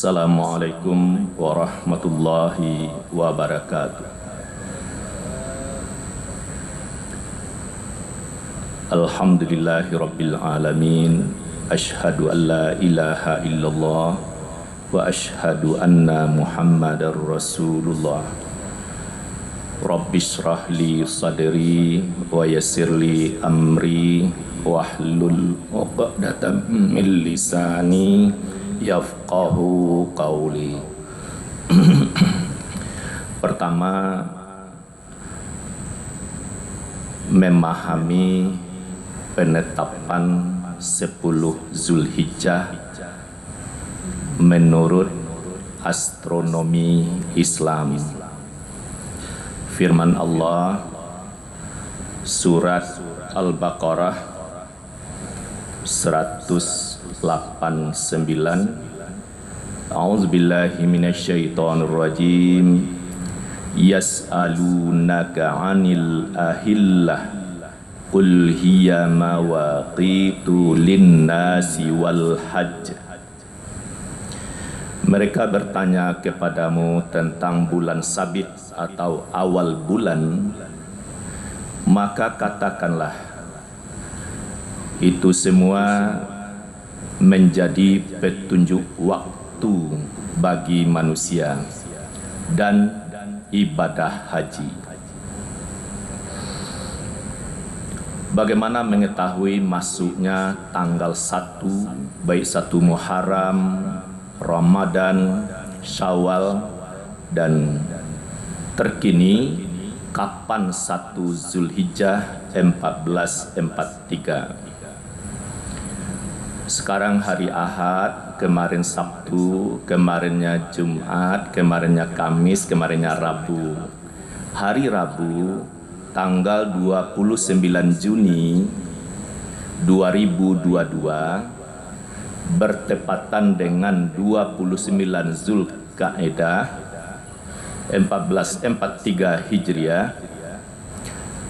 Assalamualaikum warahmatullahi wabarakatuh. Alhamdulillahi rabbil alamin. Ashhadu an la ilaha illallah wa ashhadu anna muhammadar rasulullah. Rabbi shrah li sadri wa yassir li amri wahlul 'uqdatam min lisani yafqahu qawli. Pertama, memahami penetapan 10 Zulhijjah menurut astronomi Islam. Firman Allah surat Al-Baqarah 189. A'udzubillahi minasyaitonir rajim. Yas'alunaka 'anil ahillah qul hiya mawaqitu lin-nasi wal hajj. Mereka bertanya kepadamu tentang bulan sabit atau awal bulan, maka katakanlah itu semua menjadi petunjuk waktu bagi manusia dan ibadah haji. Bagaimana mengetahui masuknya tanggal 1, baik 1 Muharram, Ramadan, Syawal, dan terkini kapan 1 Zulhijjah 1443. Sekarang hari Ahad, kemarin Sabtu, kemarinnya Jumat, kemarinnya Kamis, kemarinnya Rabu. Hari Rabu tanggal 29 Juni 2022 bertepatan dengan 29 Zulkaidah 1443 Hijriah,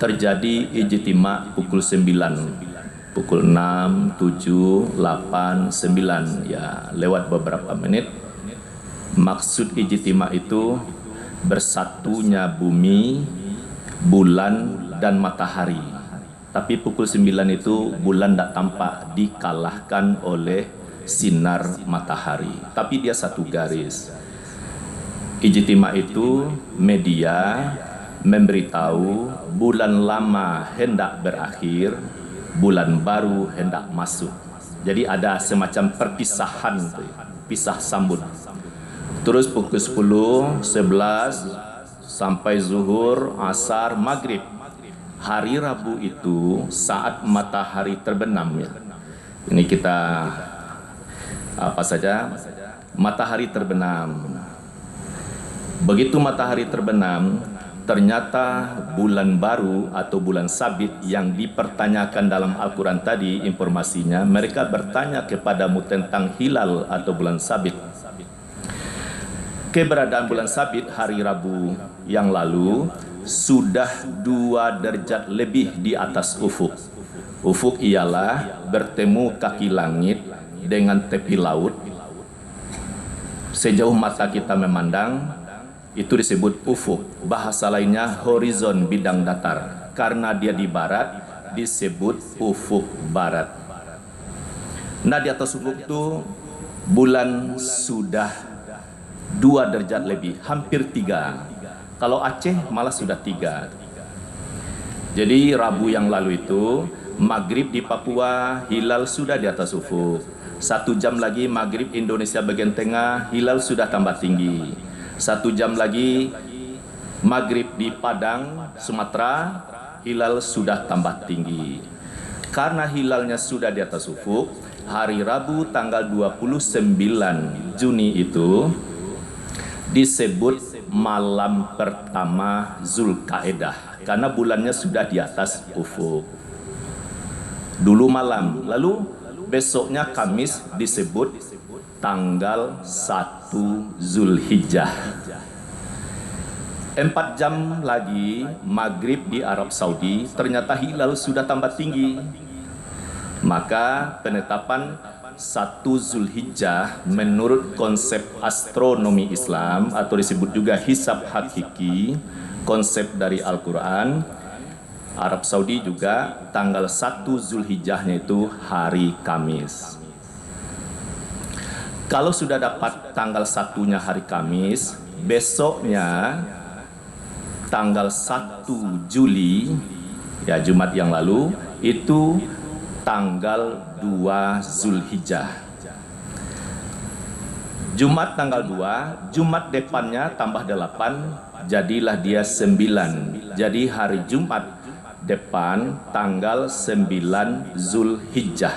terjadi ijtima pukul 9. Pukul 6, 7, 8, 9, ya lewat beberapa menit. Maksud ijtima itu bersatunya bumi, bulan, dan matahari. Tapi pukul 9 itu bulan tidak tampak, dikalahkan oleh sinar matahari. Tapi dia satu garis. Ijtima itu media memberitahu bulan lama hendak berakhir, bulan baru hendak masuk. Jadi ada semacam perpisahan, pisah sambut. Terus pukul 10, 11 sampai zuhur, asar, maghrib. Hari Rabu itu saat matahari terbenam, ya. Ini kita apa saja, matahari terbenam. Begitu matahari terbenam, ternyata bulan baru atau bulan sabit yang dipertanyakan dalam Al-Quran tadi informasinya, mereka bertanya kepadamu tentang hilal atau bulan sabit. Keberadaan bulan sabit hari Rabu yang lalu sudah 2 derajat lebih di atas ufuk. Ufuk ialah bertemu kaki langit dengan tepi laut. Sejauh mata kita memandang, itu disebut ufuk. Bahasa lainnya horizon, bidang datar. Karena dia di barat, disebut ufuk barat. Nah, di atas ufuk itu bulan sudah 2 derajat lebih, hampir 3. Kalau Aceh malah sudah 3. Jadi Rabu yang lalu itu maghrib di Papua, hilal sudah di atas ufuk. 1 jam lagi maghrib Indonesia bagian tengah, hilal sudah tambah tinggi. 1 jam lagi maghrib di Padang, Sumatera, hilal sudah tambah tinggi. Karena hilalnya sudah di atas ufuk, hari Rabu tanggal 29 Juni itu disebut malam pertama Zulkaidah, karena bulannya sudah di atas ufuk. Dulu malam, lalu besoknya Kamis disebut tanggal 1 Zulhijjah. 4 jam lagi maghrib di Arab Saudi, ternyata hilal sudah tambah tinggi. Maka penetapan 1 Zulhijjah menurut konsep astronomi Islam atau disebut juga hisab hakiki, konsep dari Al-Quran. Arab Saudi juga tanggal 1 Zulhijjahnya itu hari Kamis. Kalau sudah dapat tanggal 1-nya hari Kamis, besoknya tanggal 1 Juli, ya Jumat yang lalu, itu tanggal 2 Zulhijjah. Jumat tanggal 2, Jumat depannya tambah 8, jadilah dia 9. Jadi hari Jumat depan tanggal 9 Zulhijjah.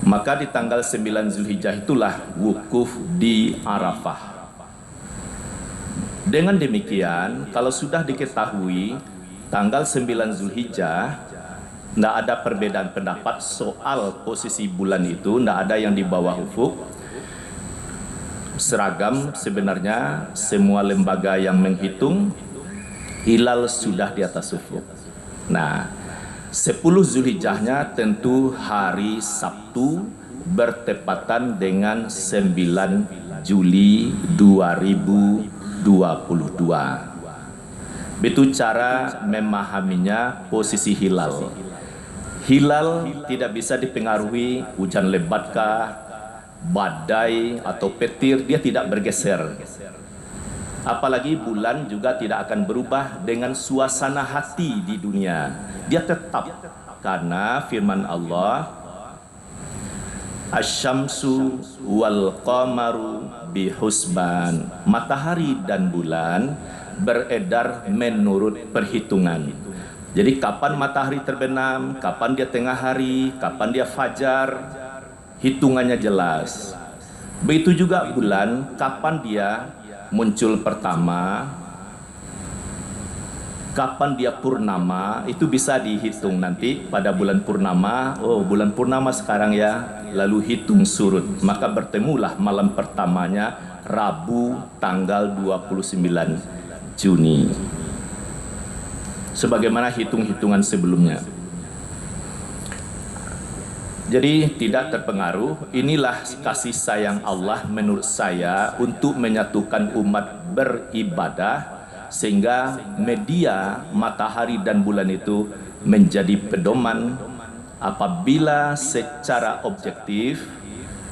Maka di tanggal 9 Zulhijjah itulah wukuf di Arafah. Dengan demikian, kalau sudah diketahui tanggal 9 Zulhijjah, tidak ada perbedaan pendapat soal posisi bulan itu, tidak ada yang di bawah ufuk. Seragam sebenarnya semua lembaga yang menghitung hilal sudah di atas ufuk. Nah, 10 Zulhijjahnya tentu hari Sabtu bertepatan dengan 9 Juli 2022. Itu cara memahaminya posisi hilal. Hilal tidak bisa dipengaruhi hujan lebatkah, badai atau petir, dia tidak bergeser. Apalagi bulan juga tidak akan berubah dengan suasana hati di dunia. Dia tetap, karena firman Allah, Asy-syamsu wal qamaru bihusban. Matahari dan bulan beredar menurut perhitungan. Jadi kapan matahari terbenam, kapan dia tengah hari, kapan dia fajar, hitungannya jelas. Begitu juga bulan, kapan dia muncul pertama, kapan dia purnama, itu bisa dihitung nanti pada bulan purnama. Oh, bulan purnama sekarang ya, lalu hitung surut. Maka bertemulah malam pertamanya Rabu tanggal 29 Juni. Sebagaimana hitung-hitungan sebelumnya. Jadi tidak terpengaruh. Inilah kasih sayang Allah menurut saya untuk menyatukan umat beribadah, sehingga media matahari dan bulan itu menjadi pedoman. Apabila secara objektif,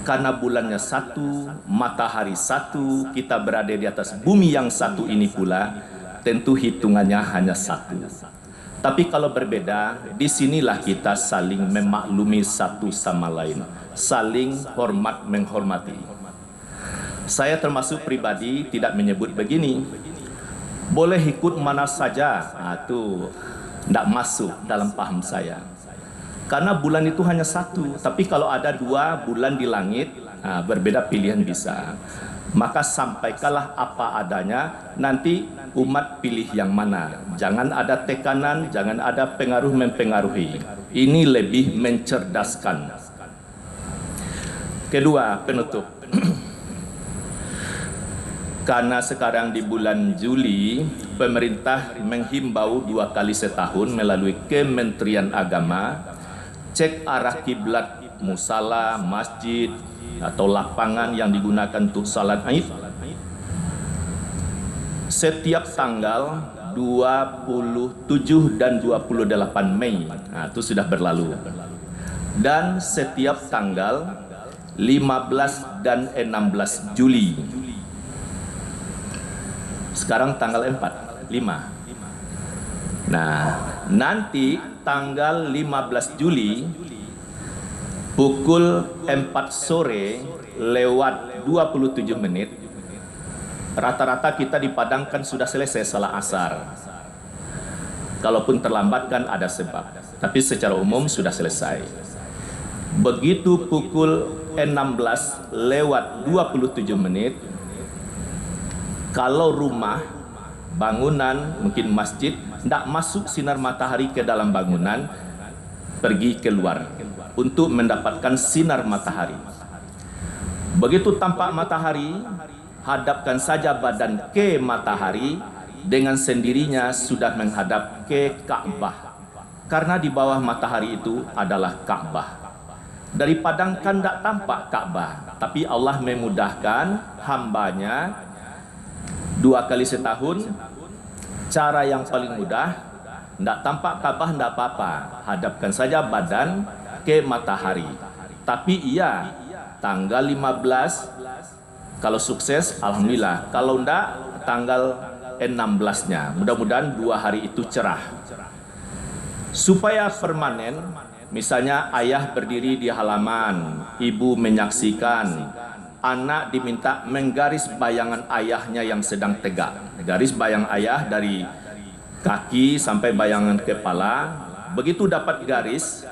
karena bulannya satu, matahari satu, kita berada di atas bumi yang satu ini pula, tentu hitungannya hanya satu. Tapi kalau berbeda, disinilah kita saling memaklumi satu sama lain, saling hormat menghormati. Saya termasuk pribadi tidak menyebut begini, boleh ikut mana saja, itu tidak masuk dalam paham saya. Karena bulan itu hanya satu, tapi kalau ada 2 bulan di langit, berbeda pilihan bisa. Maka sampaikanlah apa adanya, nanti umat pilih yang mana. Jangan ada tekanan, jangan ada pengaruh mempengaruhi. Ini lebih mencerdaskan. Kedua, penutup. Karena sekarang di bulan Juli, pemerintah menghimbau 2 kali setahun melalui Kementerian Agama, cek arah kiblat musala, masjid, atau lapangan yang digunakan untuk salat Id setiap tanggal 27 dan 28 Mei. Itu sudah berlalu. Dan setiap tanggal 15 dan 16 Juli. Sekarang tanggal 5. Nah, nanti tanggal 15 Juli pukul 4 sore lewat 27 menit, rata-rata kita di Padang kan sudah selesai salat asar. Kalaupun terlambat kan ada sebab, tapi secara umum sudah selesai. Begitu pukul 16 lewat 27 menit, kalau rumah, bangunan, mungkin masjid, tidak masuk sinar matahari ke dalam bangunan, pergi keluar untuk mendapatkan sinar matahari. Begitu tampak matahari, hadapkan saja badan ke matahari, dengan sendirinya sudah menghadap ke Ka'bah. Karena di bawah matahari itu adalah Ka'bah. Dari padang kan tidak tampak Ka'bah, tapi Allah memudahkan hambanya 2 kali setahun. Cara yang paling mudah, tidak tampak Ka'bah tidak apa-apa, hadapkan saja badan ke matahari. Tapi iya, tanggal 15 kalau sukses alhamdulillah, kalau tidak tanggal 16-nya. Mudah-mudahan 2 hari itu cerah. Supaya permanen, misalnya ayah berdiri di halaman, ibu menyaksikan, anak diminta menggaris bayangan ayahnya yang sedang tegak. Garis bayang ayah dari kaki sampai bayangan kepala. Begitu dapat garis,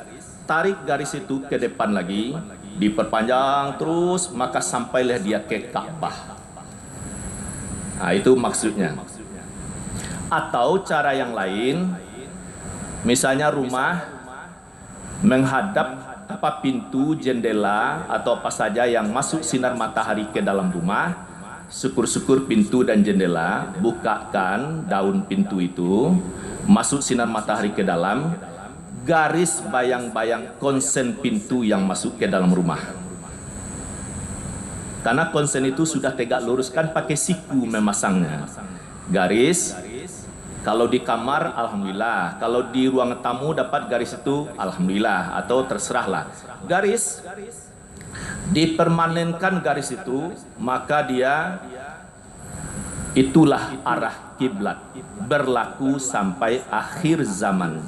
tarik garis itu ke depan lagi, diperpanjang terus, maka sampailah dia ke Ka'bah. Nah, itu maksudnya. Atau cara yang lain, misalnya rumah menghadap pintu, jendela atau apa saja yang masuk sinar matahari ke dalam rumah, syukur-syukur pintu dan jendela, bukakan daun pintu itu, masuk sinar matahari ke dalam, garis bayang-bayang konsen pintu yang masuk ke dalam rumah. Karena konsen itu sudah tegak lurus, kan pakai siku memasangnya. Garis. Kalau di kamar, alhamdulillah. Kalau di ruang tamu dapat garis itu, alhamdulillah. Atau terserahlah. Garis, dipermanenkan garis itu, maka dia, itulah arah kiblat. Berlaku sampai akhir zaman.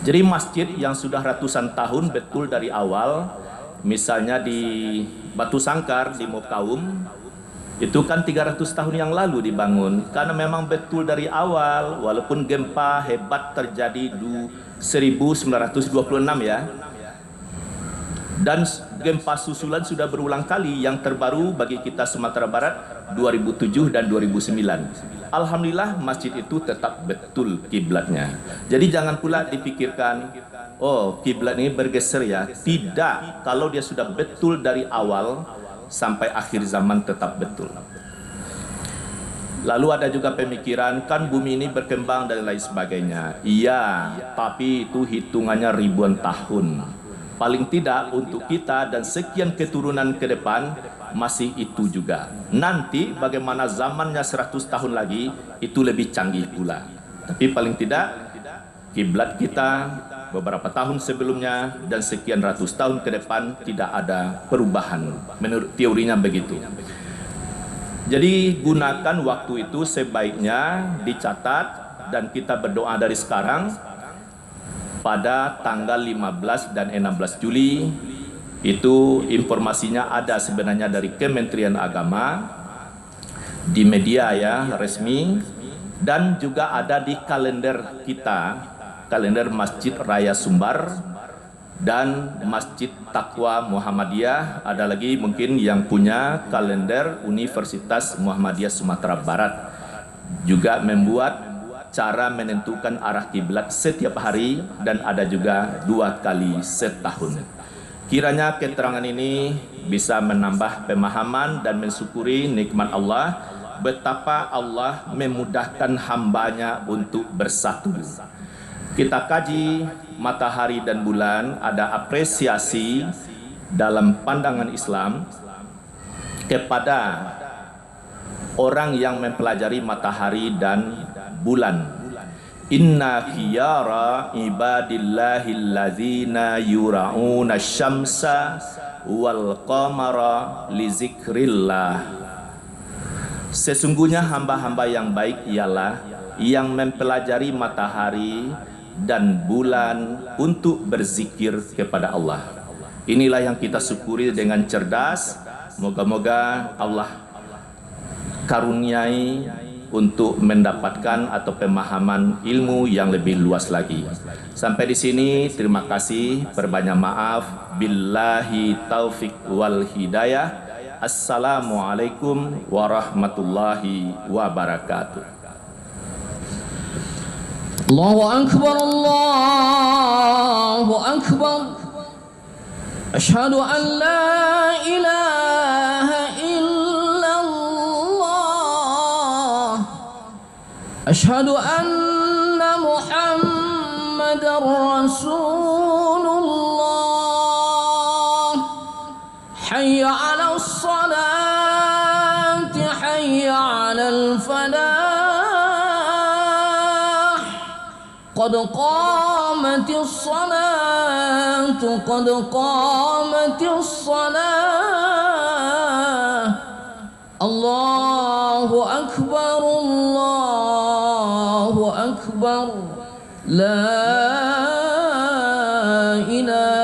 Jadi masjid yang sudah ratusan tahun betul dari awal, misalnya di Batu Sangkar, di Mokaum, itu kan 300 tahun yang lalu dibangun, karena memang betul dari awal, walaupun gempa hebat terjadi di 1926 ya, dan gempa susulan sudah berulang kali, yang terbaru bagi kita Sumatera Barat 2007 dan 2009. Alhamdulillah masjid itu tetap betul kiblatnya. Jadi jangan pula dipikirkan, oh kiblat ini bergeser ya. Tidak, kalau dia sudah betul dari awal sampai akhir zaman tetap betul. Lalu ada juga pemikiran, kan bumi ini berkembang dan lain sebagainya. Iya, tapi itu hitungannya ribuan tahun. Paling tidak untuk kita dan sekian keturunan ke depan masih itu juga. Nanti bagaimana zamannya 100 tahun lagi, itu lebih canggih pula. Tapi paling tidak kiblat kita beberapa tahun sebelumnya dan sekian ratus tahun ke depan tidak ada perubahan. Menurut teorinya begitu. Jadi gunakan waktu itu sebaiknya dicatat, dan kita berdoa dari sekarang pada tanggal 15 dan 16 Juli. Itu informasinya ada sebenarnya dari Kementerian Agama di media ya resmi, dan juga ada di kalender kita, kalender Masjid Raya Sumbar dan Masjid Taqwa Muhammadiyah. Ada lagi mungkin yang punya kalender Universitas Muhammadiyah Sumatera Barat, juga membuat cara menentukan arah kiblat setiap hari, dan ada juga 2 kali setahun. Kiranya keterangan ini bisa menambah pemahaman dan mensyukuri nikmat Allah, betapa Allah memudahkan hambanya untuk bersatu. Kita kaji matahari dan bulan, ada apresiasi dalam pandangan Islam kepada orang yang mempelajari matahari dan bulan. Inna khiyara ibadillahil ladzina yura'una syamsa wal qamara li zikrillah. Sesungguhnya hamba-hamba yang baik ialah yang mempelajari matahari dan bulan untuk berzikir kepada Allah. Inilah yang kita syukuri dengan cerdas. Moga-moga Allah karuniai untuk mendapatkan atau pemahaman ilmu yang lebih luas lagi. Sampai di sini, terima kasih, perbanyak maaf. Billahi taufik wal hidayah. Assalamualaikum warahmatullahi wabarakatuh. Allahu Akbar, Allahu Akbar. Asyhadu an la ilaha illallah. Asyhadu anna Muhammadar Rasulullah. قد قامت الصلاة قد قامت الصلاة الله أكبر الله أكبر لا إله